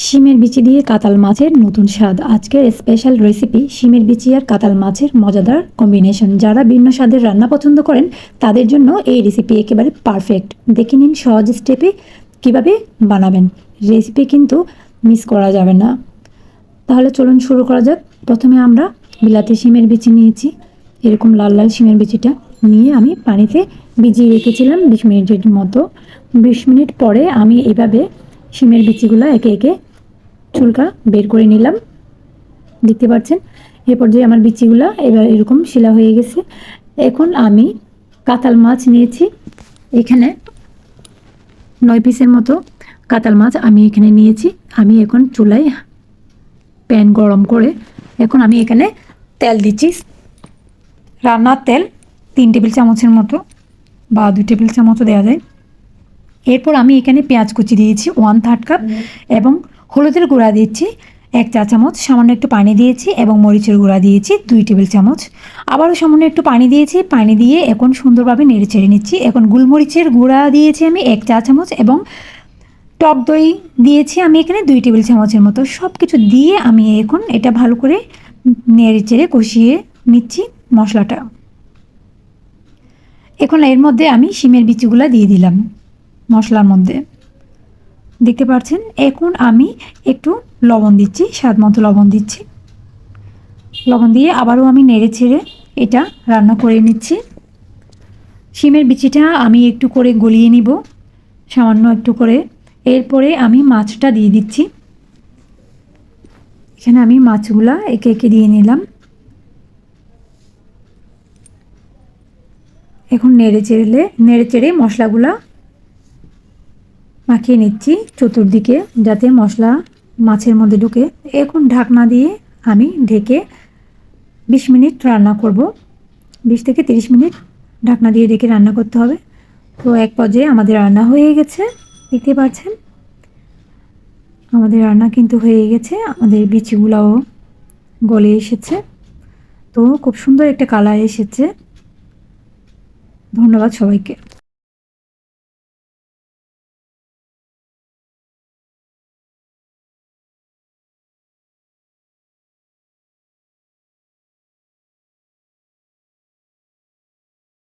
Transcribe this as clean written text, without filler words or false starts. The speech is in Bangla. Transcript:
শিমের বিচি দিয়ে কাতাল মাছের নতুন স্বাদ। আজকের স্পেশাল রেসিপি শিমের বিচি আর কাতাল মাছের মজাদার কম্বিনেশন। যারা ভিন্ন স্বাদের রান্না পছন্দ করেন তাদের জন্য এই রেসিপি একেবারে পারফেক্ট। দেখে নিন সহজ স্টেপে কিভাবে বানাবেন। রেসিপি কিন্তু মিস করা যাবে না। তাহলে চলুন শুরু করা যাক। প্রথমে আমরা বিলাতি শিমের বিচি নিয়েছি, এরকম লাল লাল শিমের বিচিটা নিয়ে আমি পানিতে ভিজিয়ে রেখেছিলাম 20 মিনিটের মতো। 20 মিনিট পরে আমি এভাবে শিমের বিচিগুলো একে একে চুলকা বের করে নিলাম। দেখতে পাচ্ছেন এ পর্যায়ে আমার বিচিগুলো এবার এরকম শিলা হয়ে গেছে। এখন আমি কাতাল মাছ নিয়েছি, এখানে 9 পিসের মতো কাতাল মাছ আমি এখানে নিয়েছি। আমি এখন চুলায় প্যান গরম করে এখন আমি এখানে তেল দিচ্ছি। রান্নার তেল 3 টেবিল চামচের মতো বা 2 টেবিল চামচও দেওয়া যায়। এরপর আমি এখানে পেঁয়াজ কুচি দিয়েছি 1/3 কাপ এবং হলুদের গুঁড়া দিচ্ছি 1 চা চামচ। সামান্য একটু পানি দিয়েছি এবং মরিচের গুঁড়া দিয়েছি 2 টেবিল চামচ। আবারও সামান্য একটু পানি দিয়েছি। পানি দিয়ে এখন সুন্দরভাবে নেড়ে চেড়ে নিচ্ছি। এখন গোলমরিচের গুঁড়া দিয়েছি আমি 1 চা চামচ এবং টক দই দিয়েছি আমি এখানে 2 টেবিল চামচের মতো। সব কিছু দিয়ে আমি এখন এটা ভালো করে নেড়ে চেড়ে কষিয়ে নিচ্ছি মশলাটা। এখন এর মধ্যে আমি শিমের বিচিগুলো দিয়ে দিলাম মশলার মধ্যে, দেখতে পাচ্ছেন। এখন আমি একটু লবণ দিচ্ছি, স্বাদ মতো লবণ দিচ্ছি। লবণ দিয়ে আবারও আমি নেড়ে ছেড়ে এটা রান্না করে নিচ্ছি। শিমের বিচিটা আমি একটু করে গলিয়ে নিব, সামান্য একটু করে। এরপরে আমি মাছটা দিয়ে দিচ্ছি। এখানে আমি মাছগুলা একে একে দিয়ে নিলাম। এখন নেড়ে চেড়ে মশলাগুলা মাখিয়ে নিচ্ছি চতুর্দিকে, যাতে মশলা মাছের মধ্যে ঢুকে। এখন ঢাকনা দিয়ে আমি ঢেকে 20 মিনিট রান্না করব। 20 থেকে 30 মিনিট ঢাকনা দিয়ে ঢেকে রান্না করতে হবে। তো এক পর্যায়ে আমাদের রান্না হয়ে গেছে, দেখতে পাচ্ছেন। আমাদের রান্না কিন্তু হয়ে গেছে, আমাদের বিচিগুলাও গলে এসেছে। তো খুব সুন্দর একটা কালার এসেছে। ধন্যবাদ সবাইকে।